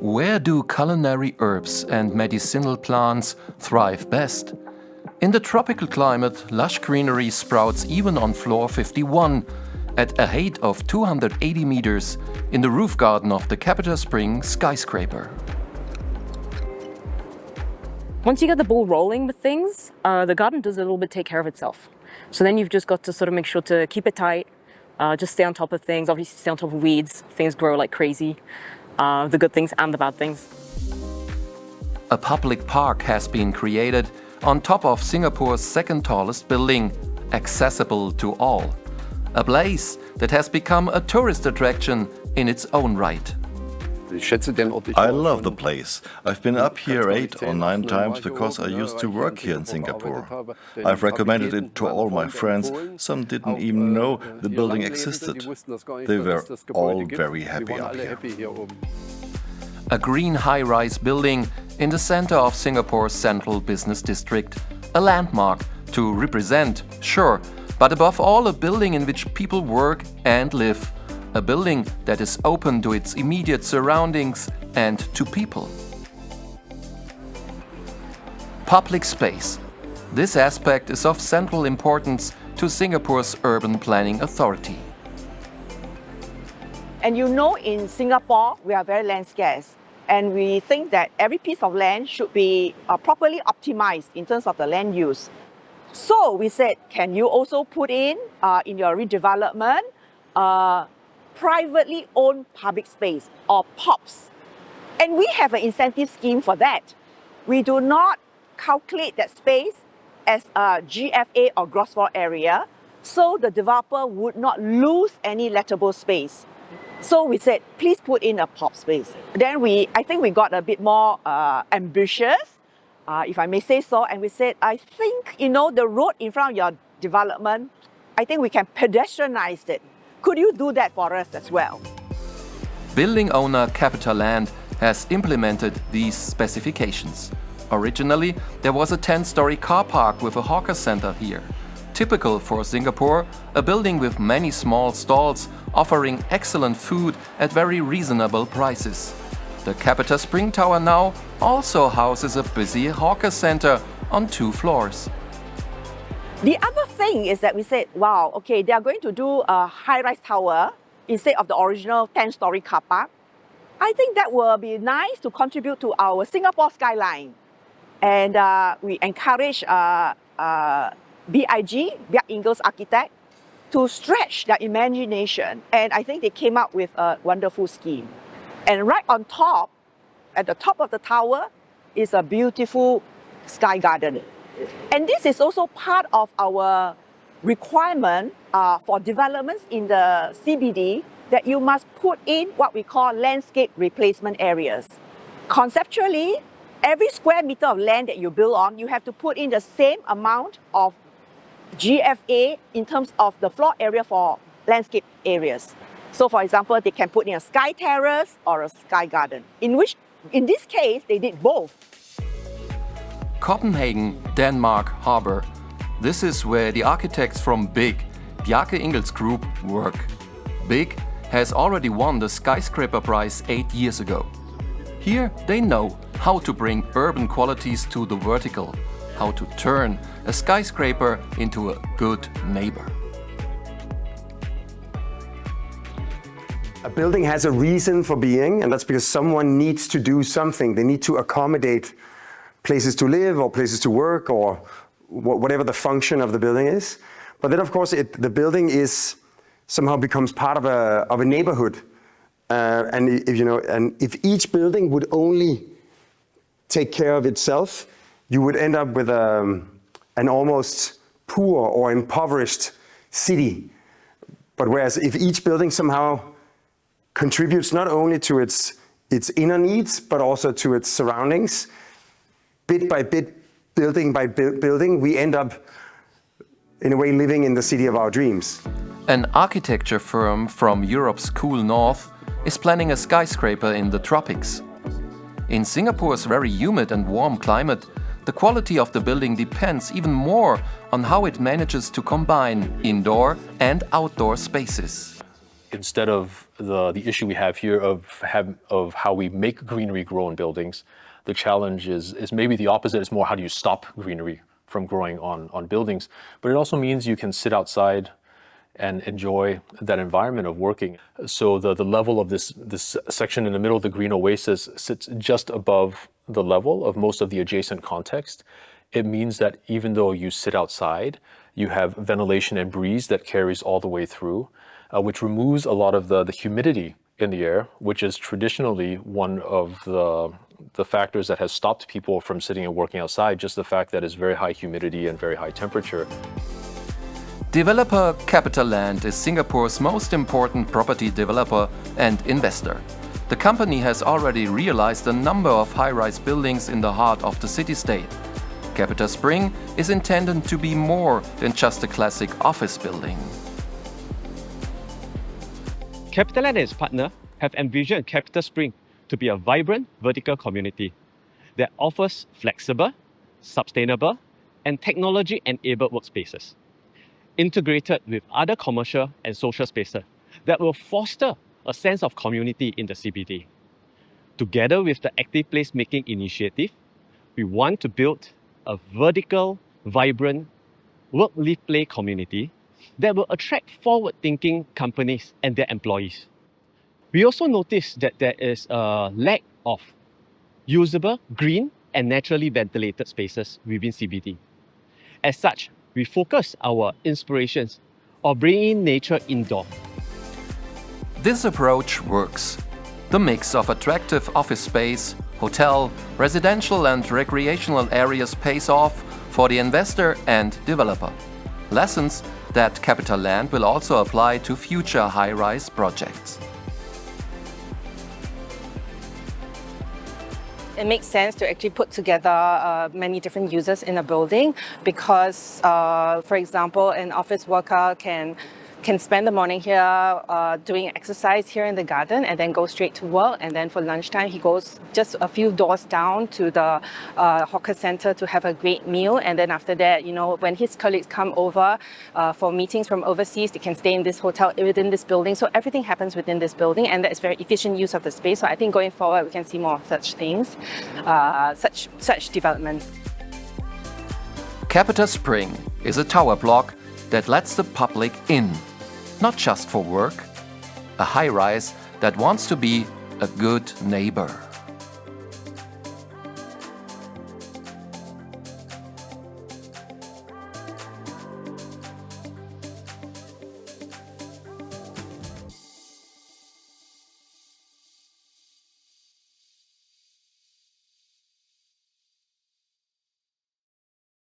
Where do culinary herbs and medicinal plants thrive best? In the tropical climate, lush greenery sprouts even on floor 51, at a height of 280 meters in the roof garden of the Capita Spring skyscraper. Once you get the ball rolling with things, the garden does a little bit take care of itself. So then you've just got to sort of make sure to keep it tight, just stay on top of things, obviously stay on top of weeds. Things grow like crazy, the good things and the bad things. A public park has been created on top of Singapore's second tallest building, accessible to all. A place that has become a tourist attraction in its own right. I love the place. I've been up here 8 or 9 times because I used to work here in Singapore. I've recommended it to all my friends. Some didn't even know the building existed. They were all very happy up here. A green high-rise building in the center of Singapore's central business district. A landmark to represent, sure, but above all a building in which people work and live. A building that is open to its immediate surroundings and to people. Public space. This aspect is of central importance to Singapore's Urban Planning Authority. And you know, in Singapore, we are very land scarce. And we think that every piece of land should be properly optimized in terms of the land use. So we said, can you also put in your redevelopment, privately owned public space, or POPs. And we have an incentive scheme for that. We do not calculate that space as a GFA or gross floor area, so the developer would not lose any lettable space. So we said, please put in a POP space. Then I think we got a bit more ambitious, if I may say so, and we said, I think, the road in front of your development, I think we can pedestrianize it. Could you do that for us as well? Building owner Capita Land has implemented these specifications. Originally, there was a 10-story car park with a hawker center here. Typical for Singapore, a building with many small stalls offering excellent food at very reasonable prices. The Capita Spring Tower now also houses a busy hawker center on 2 floors. The other thing is that we said, wow, okay, they are going to do a high-rise tower instead of the original 10-story car park. I think that will be nice to contribute to our Singapore skyline. And we encourage BIG, Bjarke Ingels Architect, to stretch their imagination. And I think they came up with a wonderful scheme. And right on top, at the top of the tower, is a beautiful sky garden. And this is also part of our requirement for developments in the CBD, that you must put in what we call landscape replacement areas. Conceptually, every square meter of land that you build on, you have to put in the same amount of GFA in terms of the floor area for landscape areas. So for example, they can put in a sky terrace or a sky garden, in this case, they did both. Copenhagen, Denmark Harbor. This is where the architects from BIG, Bjarke Ingels Group, work. BIG has already won the skyscraper prize 8 years ago. Here they know how to bring urban qualities to the vertical, how to turn a skyscraper into a good neighbor. A building has a reason for being, and that's because someone needs to do something. They need to accommodate places to live or places to work or whatever the function of the building is. But then, of course, the building somehow becomes part of a neighborhood. And if each building would only take care of itself, you would end up with an almost poor or impoverished city. But whereas if each building somehow contributes not only to its inner needs, but also to its surroundings, bit by bit, building by building, we end up, in a way, living in the city of our dreams. An architecture firm from Europe's cool north is planning a skyscraper in the tropics. In Singapore's very humid and warm climate, the quality of the building depends even more on how it manages to combine indoor and outdoor spaces. instead of the issue we have here of how we make greenery grow in buildings, the challenge is maybe the opposite. It's more how do you stop greenery from growing on buildings. But it also means you can sit outside and enjoy that environment of working. So the level of this section in the middle of the green oasis sits just above the level of most of the adjacent context. It means that even though you sit outside, you have ventilation and breeze that carries all the way through, which removes a lot of the humidity in the air, which is traditionally one of the factors that has stopped people from sitting and working outside, just the fact that it's very high humidity and very high temperature. Developer CapitaLand is Singapore's most important property developer and investor. The company has already realized a number of high-rise buildings in the heart of the city-state. Capita Spring is intended to be more than just a classic office building. CapitaLand and its partner have envisioned Capita Spring to be a vibrant vertical community that offers flexible, sustainable, and technology-enabled workspaces, integrated with other commercial and social spaces that will foster a sense of community in the CBD. Together with the Active Placemaking Initiative, we want to build a vertical, vibrant, work-live-play community that will attract forward-thinking companies and their employees. We also noticed that there is a lack of usable, green, and naturally ventilated spaces within CBD. As such, we focus our inspirations on bringing nature indoor. This approach works. The mix of attractive office space, hotel, residential and recreational areas pays off for the investor and developer. Lessons that CapitaLand will also apply to future high-rise projects. It makes sense to actually put together many different users in a building because, for example, an office worker can spend the morning here doing exercise here in the garden and then go straight to work, and then for lunchtime he goes just a few doors down to the hawker center to have a great meal, and then after that, when his colleagues come over for meetings from overseas, they can stay in this hotel within this building. So everything happens within this building, and that is very efficient use of the space. So I think going forward we can see more of such things, such developments. Capita Spring is a tower block that lets the public in. Not just for work, a high-rise that wants to be a good neighbor.